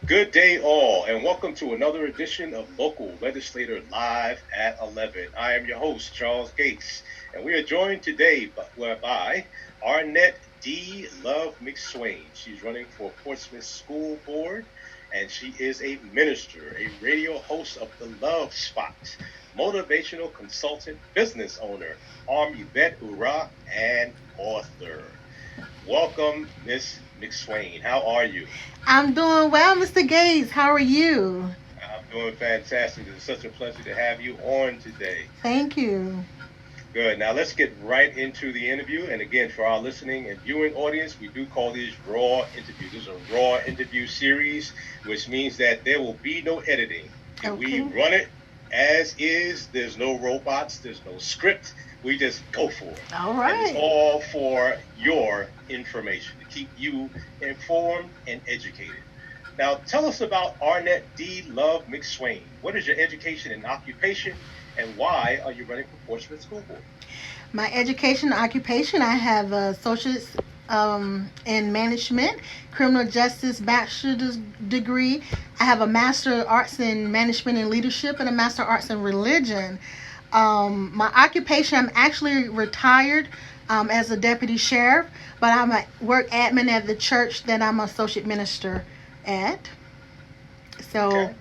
Good day, all, and welcome to another edition of Local Legislator Live at 11. I am your host, Charles Gates, and we are joined today by Arnett D. Love McSwain. She's running for Portsmouth School Board, and she is a minister, a radio host of The Love Spot, motivational consultant, business owner, Yvette Ura, and author. Welcome, Miss McSwain. How are you? I'm doing well, Mr. Gates. How are you? I'm doing fantastic. It's such a pleasure to have you on today. Thank you. Good. Now let's get right into the interview. And again, for our listening and viewing audience, we do call these raw interviews. This is a raw interview series, which means that there will be no editing. Okay. We run it as is. There's no robots. There's no script. We just go for it. All right. And it's all for your information, to keep you informed and educated. Now, tell us about Arnett D. Love McSwain. What is your education and occupation, and why are you running for Portsmouth School Board? My education and occupation, I have associates in management, criminal justice bachelor's degree. I have a master of arts in management and leadership and a master of arts in religion. My occupation, I'm actually retired as a deputy sheriff, but I'm a work admin at the church that I'm associate minister at. So, Okay.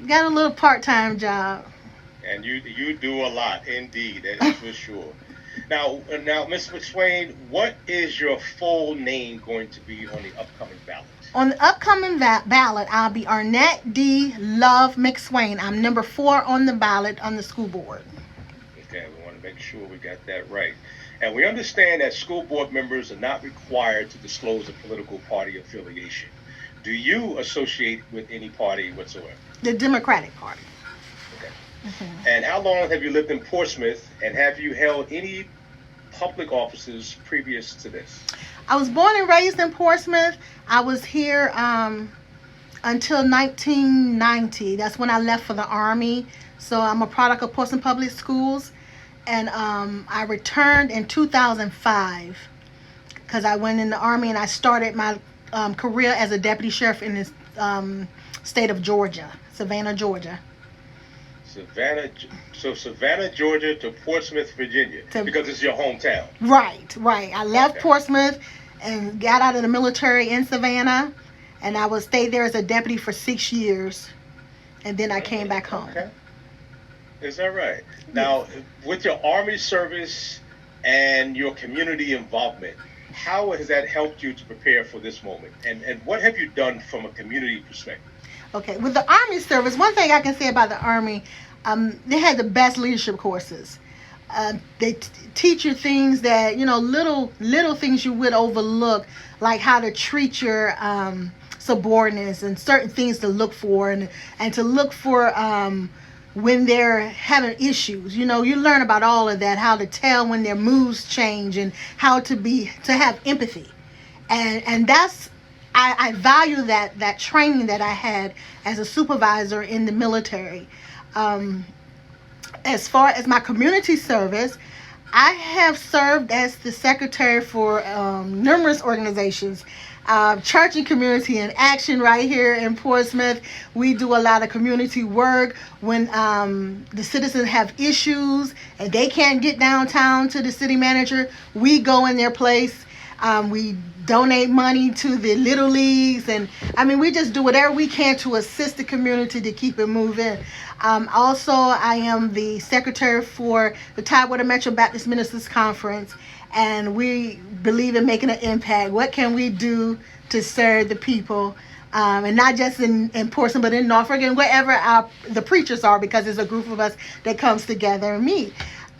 Got a little part-time job. And you do a lot, indeed, that is for sure. Now, Ms. McSwain, what is your full name going to be on the upcoming ballot? On the upcoming ballot, I'll be Arnett D. Love McSwain. I'm number 4 on the ballot on the school board. Okay, we want to make sure we got that right. And we understand that school board members are not required to disclose a political party affiliation. Do you associate with any party whatsoever? The Democratic Party. Okay. Mm-hmm. And how long have you lived in Portsmouth, and have you held any public offices previous to this? I was born and raised in Portsmouth. I was here until 1990. That's when I left for the Army. So I'm a product of Portsmouth Public Schools. And I returned in 2005 because I went in the Army and I started my career as a deputy sheriff in the state of Georgia, Savannah, Georgia. Savannah, Georgia to Portsmouth, Virginia, because it's your hometown. Right. I left Okay. Portsmouth and got out of the military in Savannah, and I would stay there as a deputy for 6 years, and then I came back home. Okay. Is that right? Now, with your Army service and your community involvement, how has that helped you to prepare for this moment? And what have you done from a community perspective? Okay, with the Army service, one thing I can say about the Army, they had the best leadership courses. They teach you things that, little things you would overlook, like how to treat your subordinates and certain things to look for, and to look for when they're having issues. You learn about all of that, how to tell when their moods change and how to have empathy. And that's, I value that training that I had as a supervisor in the military. As far as my community service, I have served as the secretary for numerous organizations. Church and Community in Action right here in Portsmouth. We do a lot of community work when the citizens have issues and they can't get downtown to the city manager. We go in their place. We donate money to the little leagues, and we just do whatever we can to assist the community to keep it moving. Also, I am the secretary for the Tidewater Metro Baptist Ministers Conference, and we believe in making an impact. What can we do to serve the people, and not just in Portsmouth, but in Norfolk and wherever the preachers are, because it's a group of us that comes together and meet.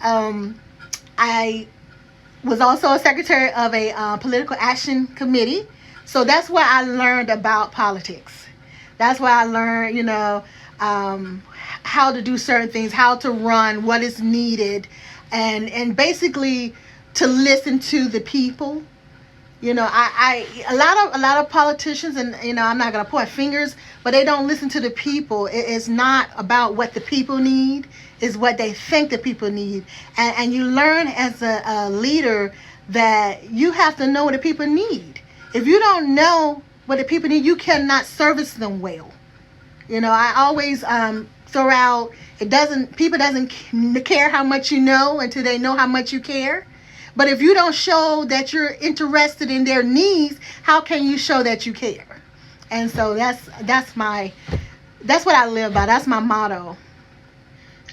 I was also a secretary of a political action committee. So that's where I learned about politics. That's where I learned, how to do certain things, how to run, what is needed, and basically to listen to the people. A lot of politicians, and I'm not gonna point fingers, but they don't listen to the people. It's not about what the people need, it's what they think the people need. And you learn as a leader that you have to know what the people need. If you don't know what the people need, you cannot service them well. I always throw out, people doesn't care how much you know until they know how much you care. But if you don't show that you're interested in their needs, how can you show that you care? And so that's what I live by. That's my motto.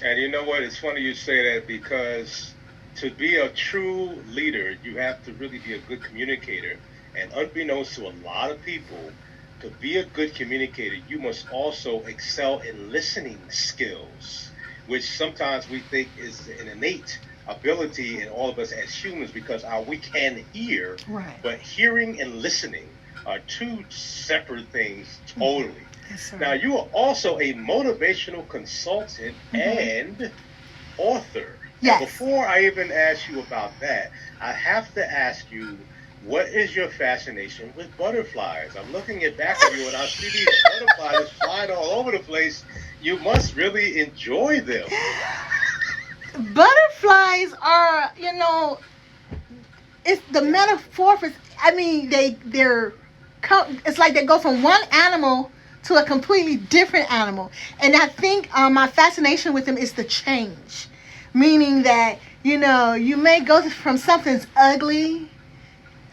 And you know what? It's funny you say that, because to be a true leader, you have to really be a good communicator. And unbeknownst to a lot of people, to be a good communicator, you must also excel in listening skills, which sometimes we think is an innate ability in all of us as humans, because we can hear, right. But hearing and listening are two separate things totally. Yes, now, you are also a motivational consultant and author. Yes. And before I even ask you about that, I have to ask you, what is your fascination with butterflies? I'm looking back at you and I see these butterflies flying all over the place. You must really enjoy them. Butterflies are, it's the metaphor for, it's like they go from one animal to a completely different animal. And I think my fascination with them is the change. Meaning that, you may go from something's ugly,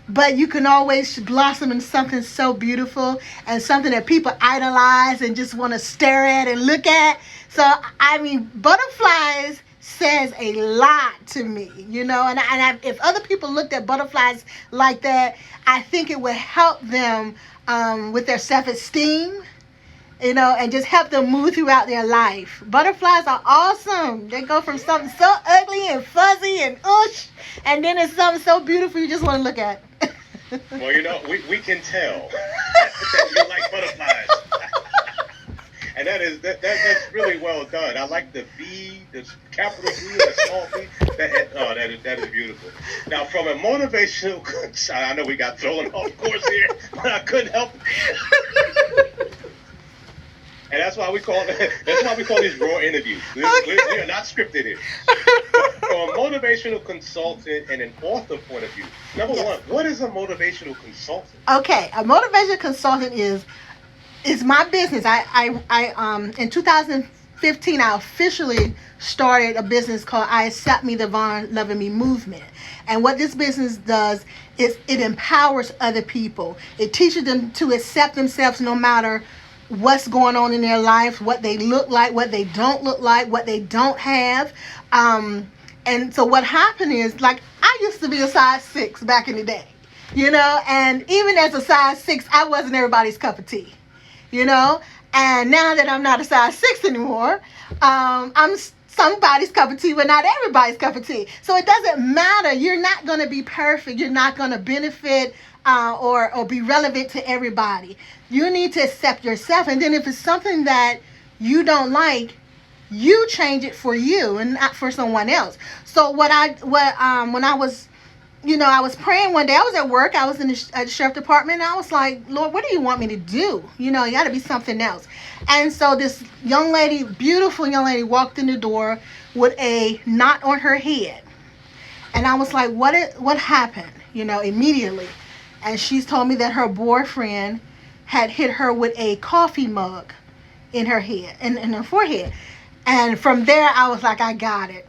but you can always blossom into something so beautiful and something that people idolize and just want to stare at and look at. So, butterflies says a lot to me, if other people looked at butterflies like that, I think it would help them with their self-esteem, and just help them move throughout their life. Butterflies are awesome. They go from something so ugly and fuzzy and and then it's something so beautiful you just want to look at. Well, we can tell that you like butterflies. And that's really well done. I like the V, the capital V, and the small V. That is beautiful. Now, from a motivational, I know we got thrown off course here, but I couldn't help it. And that's why we call these raw interviews. We are not scripted here. From a motivational consultant and an author point of view, number one, what is a motivational consultant? Okay, a motivational consultant is my business. I in 2015 I officially started a business called I Accept Me Divine Loving Me Movement. And what this business does is it empowers other people. It teaches them to accept themselves no matter what's going on in their life, what they look like, what they don't look like, what they don't have. And so what happened is, like, I used to be a size 6 back in the day, and even as a size 6, I wasn't everybody's cup of tea, and now that I'm not a size 6 anymore, I'm somebody's cup of tea, but not everybody's cup of tea. So it doesn't matter. You're not going to be perfect. You're not going to benefit or be relevant to everybody. You need to accept yourself. And then if it's something that you don't like, you change it for you and not for someone else. So when I was, I was praying one day. I was at work. I was in the sheriff department. And I was like, Lord, what do you want me to do? You got to be something else. And so this young lady, beautiful young lady, walked in the door with a knot on her head. And I was like, what happened? Immediately. And she's told me that her boyfriend had hit her with a coffee mug in her head, in her forehead. And from there, I was like, I got it.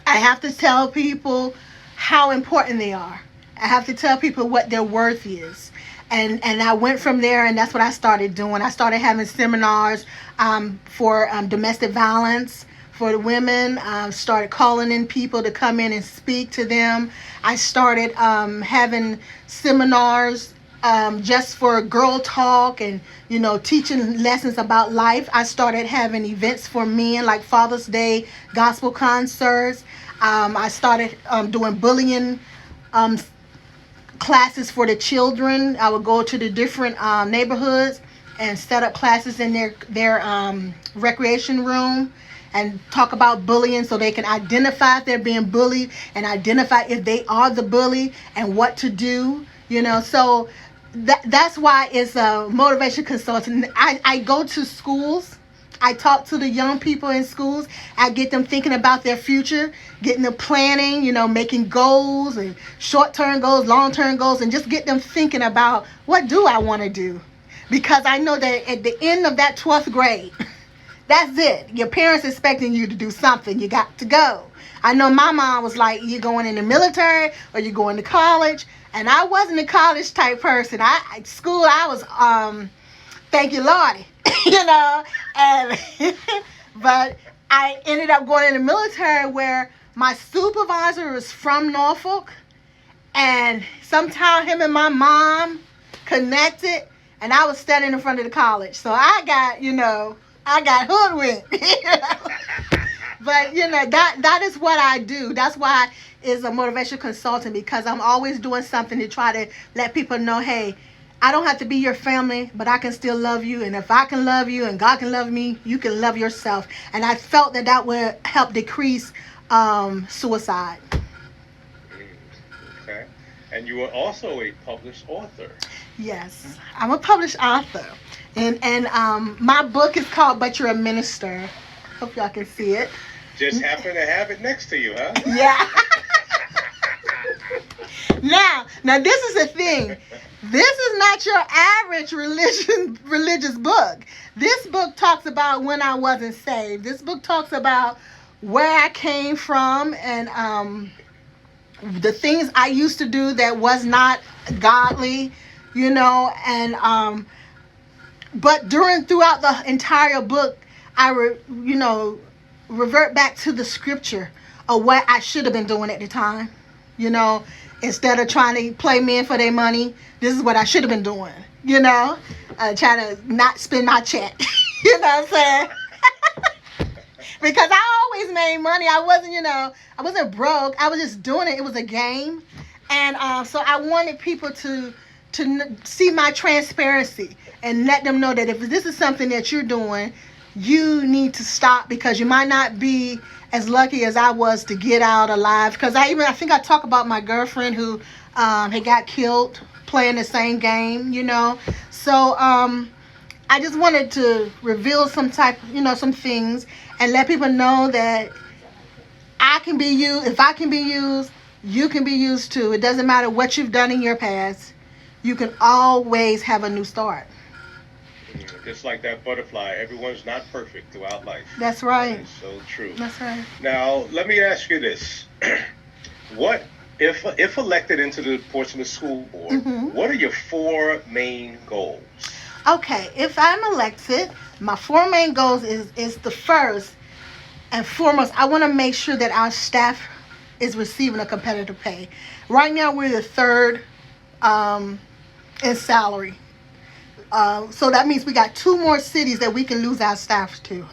I have to tell people how important they are. I have to tell people what their worth is. And I went from there, and that's what I started doing. I started having seminars for domestic violence for the women. Started calling in people to come in and speak to them. I started having seminars just for girl talk and, teaching lessons about life. I started having events for men like Father's Day, gospel concerts. I started doing bullying classes for the children. I would go to the different neighborhoods and set up classes in their recreation room and talk about bullying so they can identify if they're being bullied and identify if they are the bully and what to do. So that's why it's a motivation consultant. I go to schools. I talk to the young people in schools. I get them thinking about their future, getting them planning, making goals and short-term goals, long-term goals, and just get them thinking about what do I want to do? Because I know that at the end of that 12th grade, that's it. Your parents expecting you to do something. You got to go. I know my mom was like, you going in the military or you going to college? And I wasn't a college type person. I was, thank you, Lordy, and but I ended up going in the military where my supervisor was from Norfolk, and somehow him and my mom connected, and I was standing in front of the college. So I got hoodwinked. But that is what I do. That's why is a motivational consultant, because I'm always doing something to try to let people know, hey, I don't have to be your family, but I can still love you. And if I can love you and God can love me, you can love yourself. And I felt that would help decrease suicide. Okay. And you are also a published author. Yes, I'm a published author. And my book is called But You're a Minister. Hope y'all can see it. Just happen to have it next to you, huh? Yeah. Now this is the thing. This is not your average religious book. This book talks about when I wasn't saved. This book talks about where I came from and the things I used to do that was not godly, and but throughout the entire book, I revert back to the scripture of what I should have been doing at the time. Instead of trying to play men for their money, this is what I should have been doing. Trying to not spend my check. You know what I'm saying? Because I always made money. I wasn't broke. I was just doing it. It was a game. And so I wanted people to see my transparency and let them know that if this is something that you're doing, you need to stop, because you might not be as lucky as I was to get out alive. Because I think I talk about my girlfriend who had got killed playing the same game, So I just wanted to reveal some things and let people know that I can be used. If I can be used, you can be used too. It doesn't matter what you've done in your past. You can always have a new start. Just like that butterfly, everyone's not perfect throughout life. That's right. That is so true. That's right. Now, let me ask you this. What, if elected into the Portsmouth School Board, Mm-hmm. What are your 4 main goals? Okay, if I'm elected, my 4 main goals is the first and foremost, I want to make sure that our staff is receiving a competitive pay. Right now, we're the 3rd in salary. So that means we got 2 more cities that we can lose our staff to,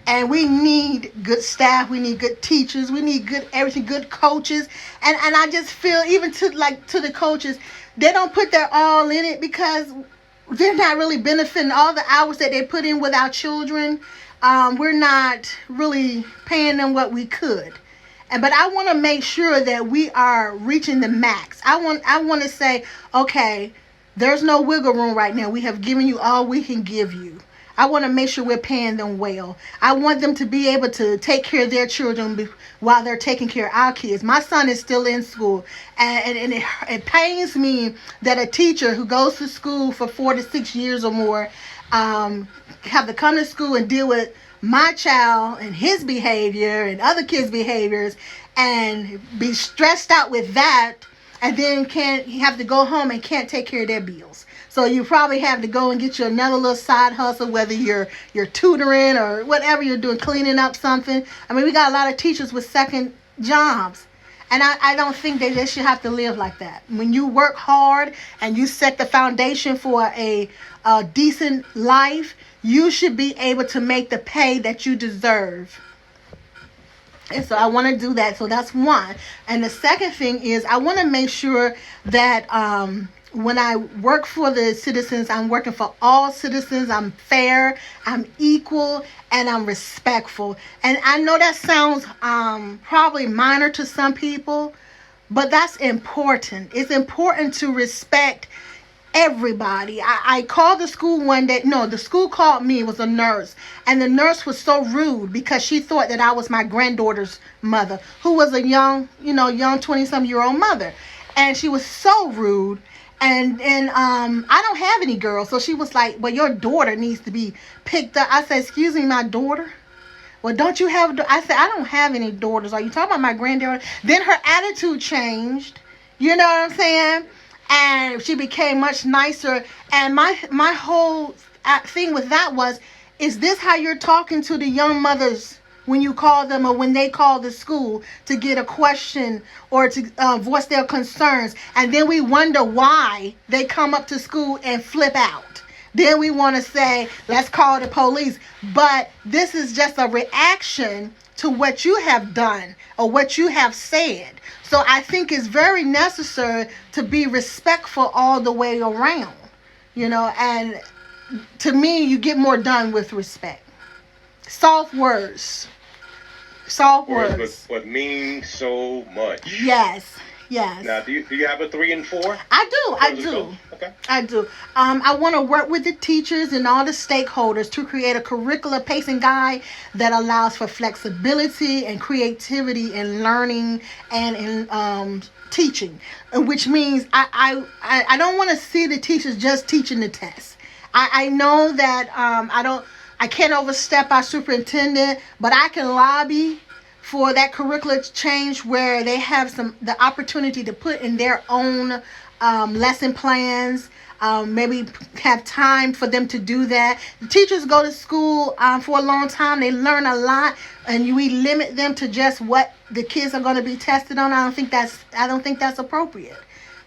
and we need good staff. We need good teachers. We need good coaches. And I just feel even to the coaches, they don't put their all in it because they're not really benefiting all the hours that they put in with our children. We're not really paying them what we could. But I want to make sure that we are reaching the max. I want to say, okay, there's no wiggle room right now. We have given you all we can give you. I want to make sure we're paying them well. I want them to be able to take care of their children while they're taking care of our kids. My son is still in school, and it pains me that a teacher who goes to school for 4 to 6 years or more have to come to school and deal with my child and his behavior and other kids' behaviors and be stressed out with that, and then have to go home and can't take care of their bills. So you probably have to go and get you another little side hustle, whether you're tutoring or whatever you're doing, cleaning up something. I mean, we got a lot of teachers with second jobs. And I don't think they should have to live like that. When you work hard and you set the foundation for a decent life, you should be able to make the pay that you deserve. And so I want to do that. So that's one. And the second thing is I want to make sure that when I work for the citizens, I'm working for all citizens. I'm fair, I'm equal, and I'm respectful. And I know that sounds probably minor to some people, but that's important. It's important to respect everybody. I called the school one day. No, the school called me. It was a nurse. And the nurse was so rude because she thought that I was my granddaughter's mother, who was a young 20-some-year-old mother. And she was so rude. And I don't have any girls. So she was like, well, your daughter needs to be picked up. I said, excuse me, my daughter? Well, don't you have... I said, I don't have any daughters. Are you talking about my granddaughter? Then her attitude changed. You know what I'm saying? And she became much nicer. And my whole thing with that was, is this how you're talking to the young mothers when you call them or when they call the school to get a question or to voice their concerns? And then we wonder why they come up to school and flip out. Then we want to say, let's call the police. But this is just a reaction to what you have done or what you have said. So I think it's very necessary to be respectful all the way around, and to me, you get more done with respect. Soft words. But mean so much. Yes. Now, do you have a 3 and 4? I do. Okay. I do. I want to work with the teachers and all the stakeholders to create a curricular pacing guide that allows for flexibility and creativity in learning and in teaching, which means I don't want to see the teachers just teaching the test. I know that I can't overstep our superintendent, but I can lobby for that curricular change where they have the opportunity to put in their own lesson plans, maybe have time for them to do that. The teachers go to school for a long time. They learn a lot, and we limit them to just what the kids are going to be tested on. I don't think that's appropriate.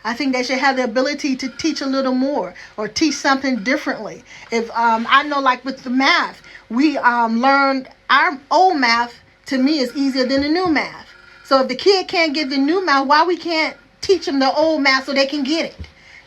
I think they should have the ability to teach a little more or teach something differently. If I know, like with the math, we learned our old math. To me, is easier than the new math. So if the kid can't get the new math, why we can't teach them the old math so they can get it?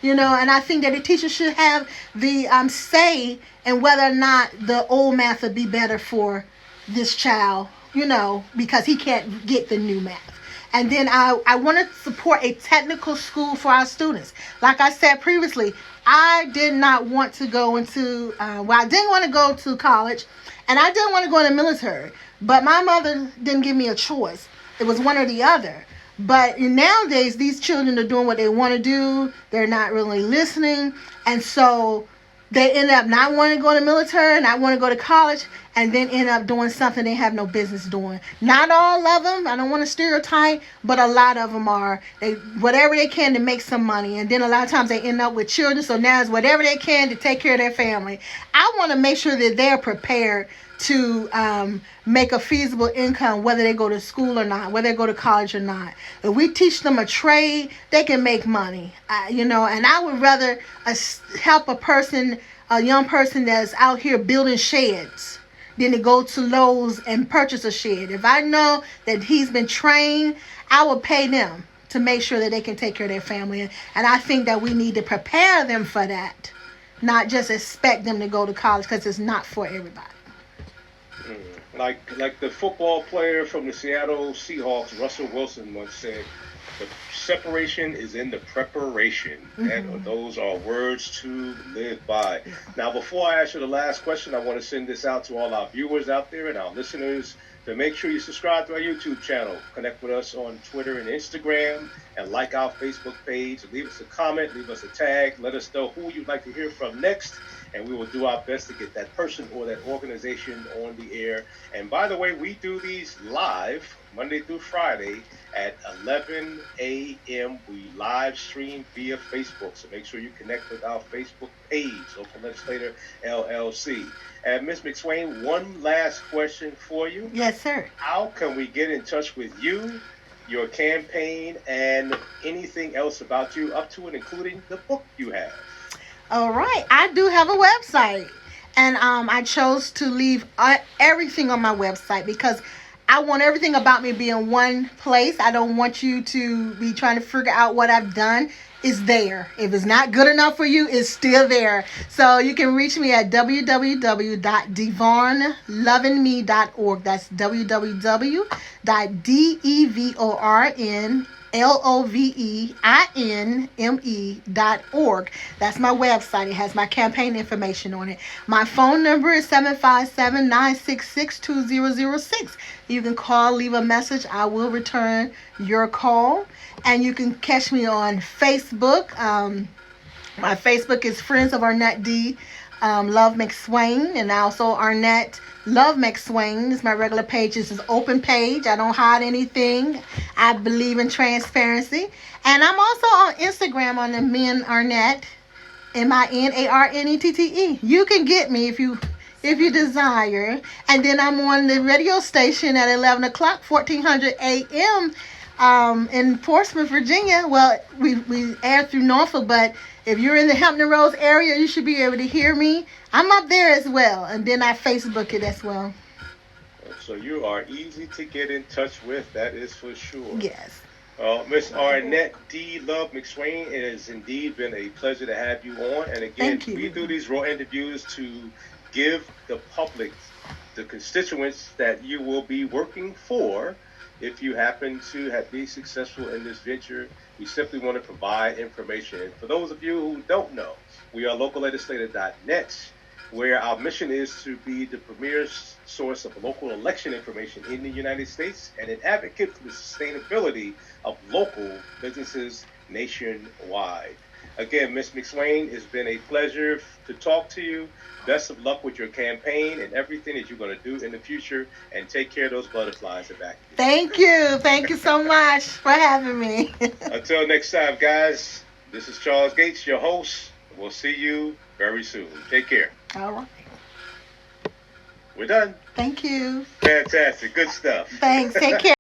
And I think that the teacher should have the say in whether or not the old math would be better for this child, because he can't get the new math. And then I want to support a technical school for our students. Like I said previously, I did not want to go into, I didn't want to go to college, and I didn't want to go in the military. But my mother didn't give me a choice. It was one or the other. But nowadays, these children are doing what they want to do. They're not really listening. And so they end up not wanting to go to the military, not wanting to go to college, and then end up doing something they have no business doing. Not all of them. I don't want to stereotype, but a lot of them are. Whatever they can to make some money. And then a lot of times they end up with children. So now it's whatever they can to take care of their family. I want to make sure that they're prepared to make a feasible income, whether they go to school or not, whether they go to college or not. If we teach them a trade, they can make money, and I would rather help a young person that's out here building sheds than to go to Lowe's and purchase a shed. If I know that he's been trained, I will pay them to make sure that they can take care of their family. And I think that we need to prepare them for that, not just expect them to go to college, because it's not for everybody. Like the football player from the Seattle Seahawks, Russell Wilson, once said, the separation is in the preparation. Mm-hmm. And those are words to live by. Now, before I ask you the last question, I want to send this out to all our viewers out there and our listeners to make sure you subscribe to our YouTube channel. Connect with us on Twitter and Instagram, and like our Facebook page. Leave us a comment, leave us a tag. Let us know who you'd like to hear from next, and we will do our best to get that person or that organization on the air. And by the way, we do these live Monday through Friday at 11 a.m. We live stream via Facebook, so make sure you connect with our Facebook page, Local Legislator LLC. And Ms. McSwain, one last question for you. Yes, sir. How can we get in touch with you, your campaign, and anything else about you, up to and including the book you have? All right. I do have a website, and I chose to leave everything on my website because I want everything about me to be in one place. I don't want you to be trying to figure out what I've done. It's there. If it's not good enough for you, it's still there. So you can reach me at www.devornlovingme.org. That's www.devornlovingme.org. LOVEINME.org. That's my website. It has my campaign information on it. My phone number is 757-966-2006. You can call, leave a message. I will return your call. And you can catch me on Facebook. My Facebook is Friends of Arnett D. Love McSwain, and also Arnett Love McSwain is my regular page. This is open page. I don't hide anything. I believe in transparency. And I'm also on Instagram on the Min Arnett, MINARNETTE. You can get me if you desire. And then I'm on the radio station at 11 o'clock, 1400 a.m. In Portsmouth, Virginia. Well, we air through Norfolk, but if you're in the Hampton Roads area, you should be able to hear me. I'm up there as well, and then I Facebook it as well. So you are easy to get in touch with, that is for sure. Yes. Miss Arnett D. Love McSwain, it has indeed been a pleasure to have you on. And again, we do these raw interviews to give the public, the constituents that you will be working for, if you happen to be successful in this venture. We simply want to provide information. And for those of you who don't know, we are locallegislator.net, where our mission is to be the premier source of local election information in the United States and an advocate for the sustainability of local businesses nationwide. Again, Ms. McSwain, it's been a pleasure to talk to you. Best of luck with your campaign and everything that you're going to do in the future, and take care of those butterflies at back. Thank you. Thank you so much for having me. Until next time, guys, this is Charles Gates, your host. We'll see you very soon. Take care. All right. We're done. Thank you. Fantastic. Good stuff. Thanks. Take care.